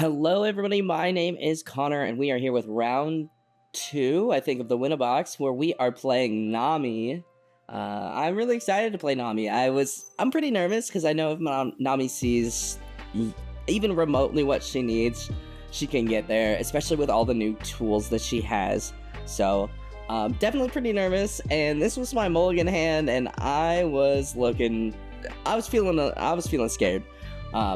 Hello, everybody. My name is Connor, and we are here with round two, I think, of the Winnabox, where we are playing Nami. I'm really excited to play Nami. I'm pretty nervous because I know if Nami sees even remotely what she needs, she can get there, especially with all the new tools that she has. So, definitely pretty nervous. And this was my mulligan hand, and I was feeling scared.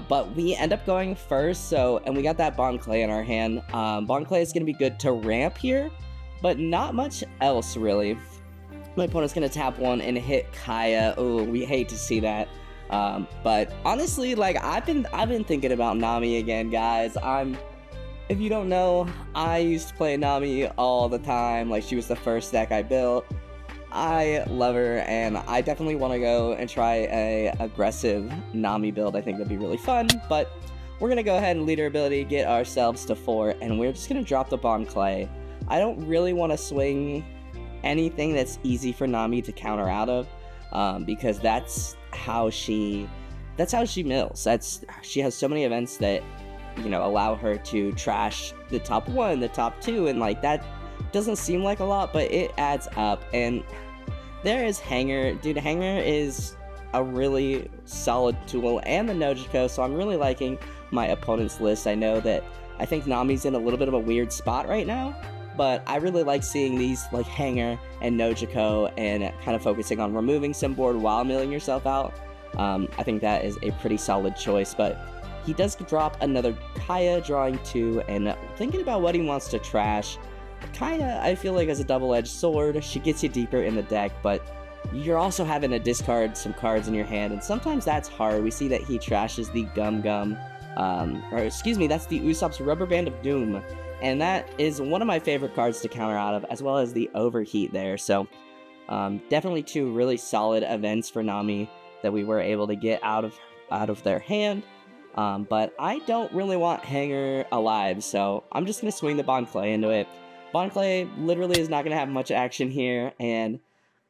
But we end up going first, and we got that Bon Clay in our hand. Bon Clay is going to be good to ramp here, but not much else, really. My opponent's going to tap one and hit Kaya. Oh, we hate to see that. But honestly, I've been thinking about Nami again, guys. If you don't know, I used to play Nami all the time. She was the first deck I built. I love her, and I definitely want to go and try a aggressive Nami build. I think that'd be really fun, but we're going to go ahead and leader ability, get ourselves to 4, and we're just going to drop the Bon Clay. I don't really want to swing anything that's easy for Nami to counter out of, because that's how she mills. She has so many events that, allow her to trash the top 1, the top 2, and that doesn't seem like a lot, but it adds up. And there is Hanger. Dude, Hanger is a really solid tool, and the Nojiko, so I'm really liking my opponent's list. I think Nami's in a little bit of a weird spot right now, but I really like seeing these Hanger and Nojiko and kind of focusing on removing some board while milling yourself out. I think that is a pretty solid choice, but he does drop another Kaya, drawing 2, and thinking about what he wants to trash. Kaya, I feel like, as a double-edged sword. She gets you deeper in the deck, but you're also having to discard some cards in your hand, and sometimes that's hard. We see that he trashes the that's the Usopp's Rubber Band of Doom, and that is one of my favorite cards to counter out of, as well as the Overheat there. So, definitely 2 really solid events for Nami that we were able to get out of their hand. But I don't really want Hanger alive, so I'm just going to swing the Bon Clay into it. Bon Clay literally is not going to have much action here, and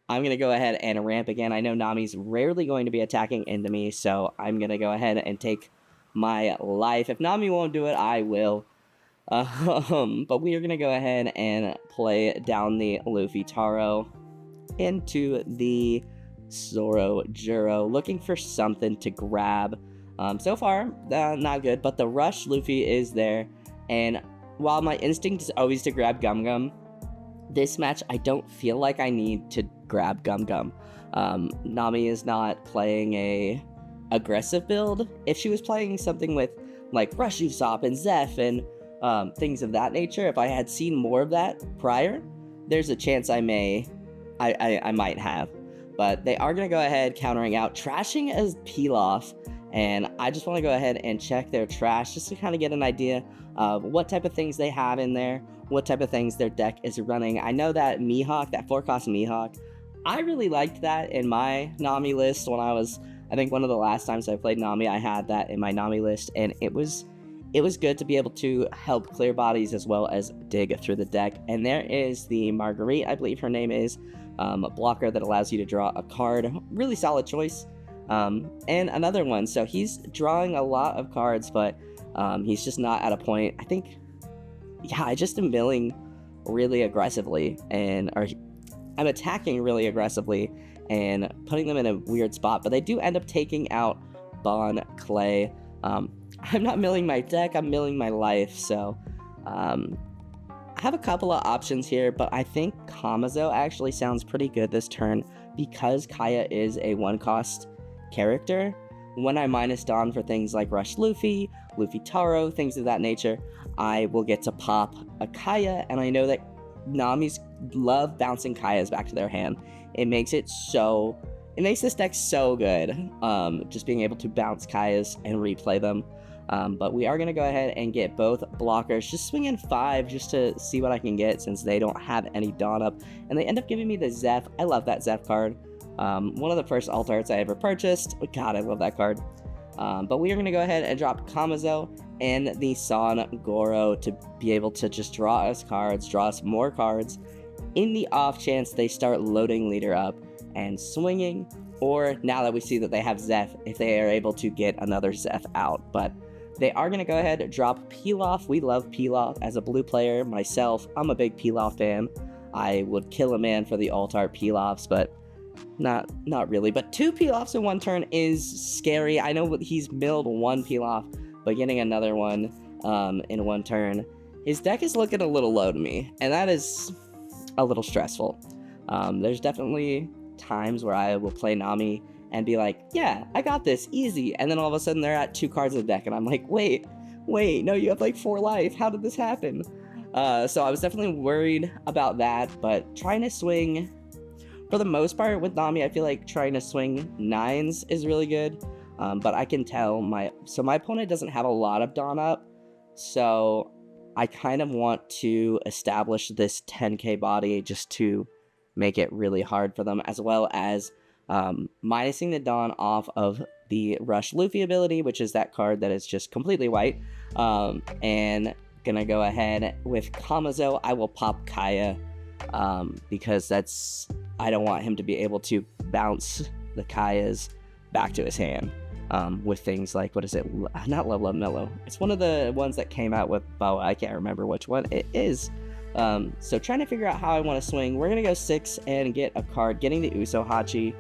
I'm going to go ahead and ramp again. I know Nami's rarely going to be attacking into me, so I'm going to go ahead and take my life. If Nami won't do it, I will. But we are going to go ahead and play down the Luffy Taro into the Zoro Juro, looking for something to grab. So far, not good, but the Rush Luffy is there, and while my instinct is always to grab Gum Gum, this match I don't feel like I need to grab Gum Gum. Nami is not playing a aggressive build. If she was playing something with Rush Usopp and Zeph and things of that nature, if I had seen more of that prior, there's a chance I might have. But they are going to go ahead countering out, trashing as Pilaf. And I just want to go ahead and check their trash just to kind of get an idea of what type of things they have in there, what type of things their deck is running. I know that Mihawk, that 4-cost Mihawk, I really liked that in my Nami list when I think one of the last times I played Nami, I had that in my Nami list, and it was good to be able to help clear bodies as well as dig through the deck. And there is the Marguerite, I believe her name is, a blocker that allows you to draw a card. Really solid choice. And another one, so he's drawing a lot of cards, but he's just not at a point. I think, I just am milling really aggressively, I'm attacking really aggressively and putting them in a weird spot, but they do end up taking out Bon Clay. I'm not milling my deck, I'm milling my life, so I have a couple of options here, but I think Kamazo actually sounds pretty good this turn because Kaya is a 1-cost character. When I minus Dawn for things like Rush Luffy, Luffy Taro, things of that nature, I will get to pop a Kaya, and I know that Namis love bouncing Kayas back to their hand. It makes this deck so good, just being able to bounce Kayas and replay them. But we are going to go ahead and get both blockers, just swing in 5 just to see what I can get since they don't have any Dawn up, and they end up giving me the Zeph. I love that Zeph card. One of the first alt arts I ever purchased. God, I love that card. But we are going to go ahead and drop Kamazo and the Son Goro to be able to just draw us more cards, in the off chance they start loading leader up and swinging, or now that we see that they have Zeph, if they are able to get another Zeph out. But they are going to go ahead and drop Pilaf. We love Pilaf as a blue player. Myself, I'm a big Pilaf fan. I would kill a man for the alt art Pilafs, but not really. But 2 Pilafs in 1 turn is scary. I know he's milled 1 Pilaf, but getting another one in 1 turn, his deck is looking a little low to me, and that is a little stressful. There's definitely times where I will play Nami and be like, yeah, I got this, easy. And then all of a sudden they're at 2 cards in the deck, and I'm like, wait, no, you have like 4 life. How did this happen? So I was definitely worried about that, but trying to swing, for the most part with Nami, I feel like trying to swing 9s is really good. But I can tell my opponent doesn't have a lot of Dawn up, so I kind of want to establish this 10k body just to make it really hard for them, as well as minusing the Dawn off of the Rush Luffy ability, which is that card that is just completely white. And gonna go ahead with Kamazo. I will pop Kaya because I don't want him to be able to bounce the Kayas back to his hand with things like, what is it? Not Level Up Mellow. It's one of the ones that came out with Boa. I can't remember which one it is. So trying to figure out how I want to swing. We're going to go 6 and get a card, getting the Uso Hachi,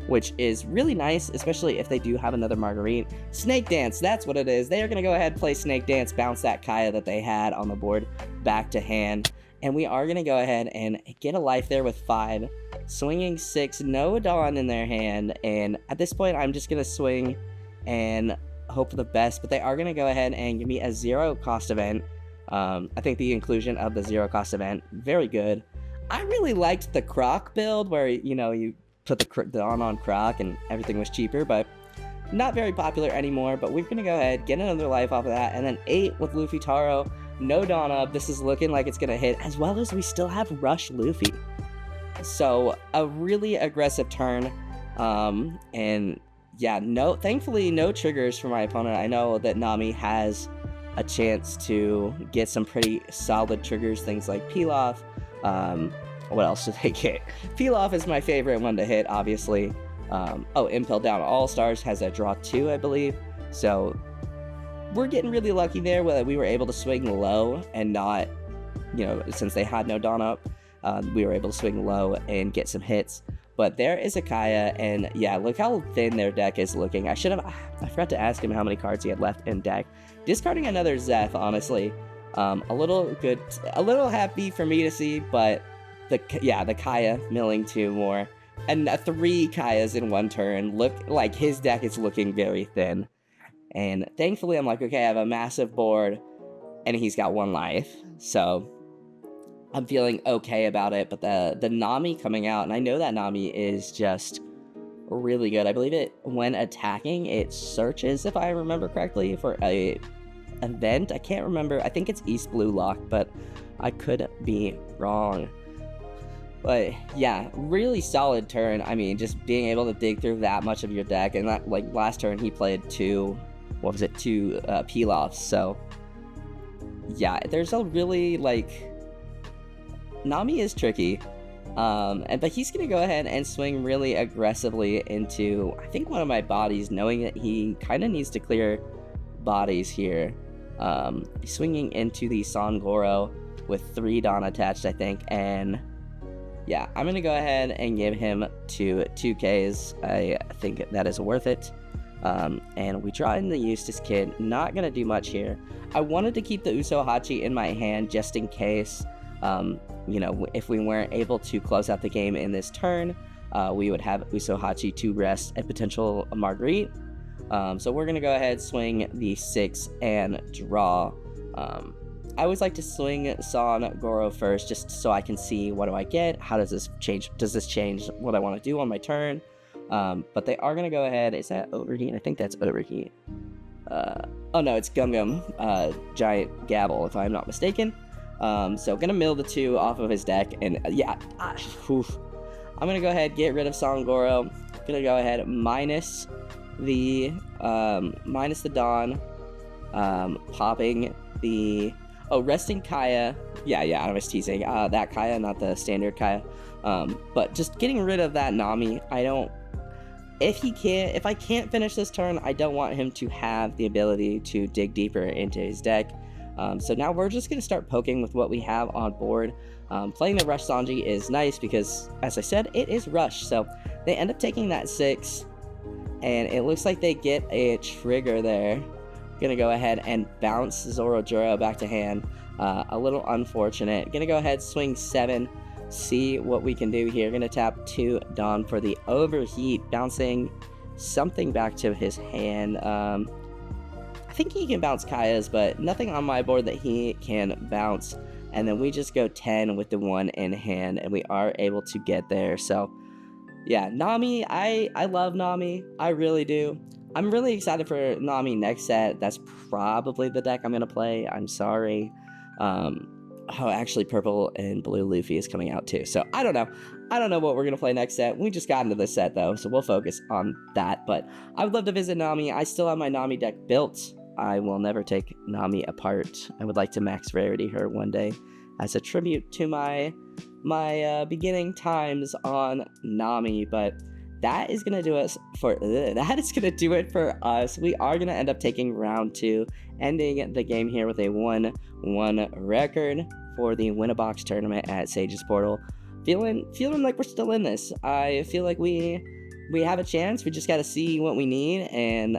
which is really nice, especially if they do have another Marguerite. Snake Dance, that's what it is. They are going to go ahead and play Snake Dance, bounce that Kaya that they had on the board back to hand. And we are going to go ahead and get a life there with 5. Swinging 6, no Dawn in their hand. And at this point, I'm just going to swing and hope for the best. But they are going to go ahead and give me a 0 cost event. I think the inclusion of the 0 cost event, very good. I really liked the Croc build where, you put the Dawn on Croc and everything was cheaper, but not very popular anymore. But we're going to go ahead, get another life off of that. And then 8 with Luffy Taro. No Dawn up. This is looking like it's going to hit, as well as we still have Rush Luffy. So a really aggressive turn. And yeah, thankfully no triggers for my opponent. I know that Nami has a chance to get some pretty solid triggers, things like Pilaf. What else did they get? Pilaf is my favorite one to hit, obviously. Impel Down All Stars has a draw 2, I believe. So we're getting really lucky there that we were able to swing low and not, since they had no Dawn up, we were able to swing low and get some hits. But there is a Kaya, and yeah, look how thin their deck is looking. I forgot to ask him how many cards he had left in deck. Discarding another Zeph, honestly, a little happy for me to see, but the Kaya milling 2 more, and 3 Kayas in 1 turn. Look like his deck is looking very thin. And thankfully, I'm like, okay, I have a massive board, and he's got 1 life, so I'm feeling okay about it. But the Nami coming out, and I know that Nami is just really good. I believe when attacking, it searches, if I remember correctly, for a event. I can't remember. I think it's East Blue Lock, but I could be wrong. But yeah, really solid turn. I mean, just being able to dig through that much of your deck, and that, like, last turn he played 2 Pilafs. So yeah, there's a really, Nami is tricky. But he's gonna go ahead and swing really aggressively into, I think, one of my bodies, knowing that he kind of needs to clear bodies here. Swinging into the Sangoro with 3 Dawn attached, I think, and yeah, I'm gonna go ahead and give him 2 2Ks. I think that is worth it. And we draw in the Eustace Kid. Not gonna do much here. I wanted to keep the Uso Hachi in my hand just in case, if we weren't able to close out the game in this turn, we would have Uso Hachi to rest a potential Marguerite. So we're gonna go ahead, swing the 6 and draw. I always like to swing San Goro first, just so I can see, what do I get? How does this change? Does this change what I want to do on my turn? But they are gonna go ahead. Is that Overheat? I think that's Overheat. Oh no, it's Gum Gum Giant Gabble, if I'm not mistaken. So gonna mill the 2 off of his deck, and I'm gonna go ahead, get rid of Sangoro. Gonna go ahead, minus the Dawn, popping the resting Kaya. I was teasing that Kaya, not the standard Kaya. But just getting rid of that Nami. if I can't finish this turn, I don't want him to have the ability to dig deeper into his deck. So now we're just going to start poking with what we have on board. Playing the Rush Sanji is nice because, as I said, it is Rush. So they end up taking that 6, and it looks like they get a trigger there. Gonna go ahead and bounce Zoro back to hand. A little unfortunate. Gonna go ahead, swing 7, see what we can do here. Gonna tap 2 Dawn for the overheat, bouncing something back to his hand. I think he can bounce Kaya's, but nothing on my board that he can bounce. And then we just go 10 with the 1 in hand, and we are able to get there. So yeah, Nami, I love Nami. I really do. I'm really excited for Nami next set. That's probably the deck I'm going to play. I'm sorry. Oh, actually, purple and blue Luffy is coming out too. So I don't know. I don't know what we're going to play next set. We just got into this set though, so we'll focus on that. But I would love to visit Nami. I still have my Nami deck built. I will never take Nami apart. I would like to max rarity her one day as a tribute to my beginning times on Nami. But that is gonna do us for that is gonna do it for us. We are gonna end up taking round 2, ending the game here with a 1-1 record for the Win-A-Box tournament at Sage's Portal. Feeling like we're still in this. I feel like we have a chance. We just got to see what we need and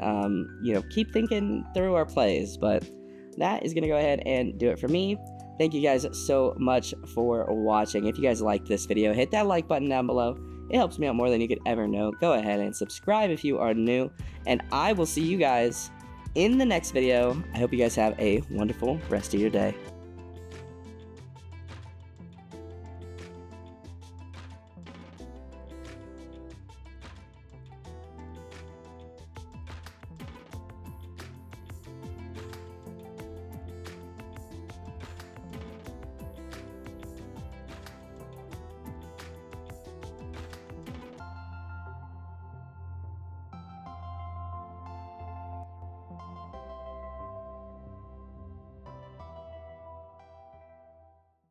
keep thinking through our plays. But that is gonna go ahead and do it for me. Thank you guys so much for watching. If you guys liked this video, hit that like button down below. It helps me out more than you could ever know. Go ahead and subscribe if you are new, and I will see you guys in the next video. I hope you guys have a wonderful rest of your day.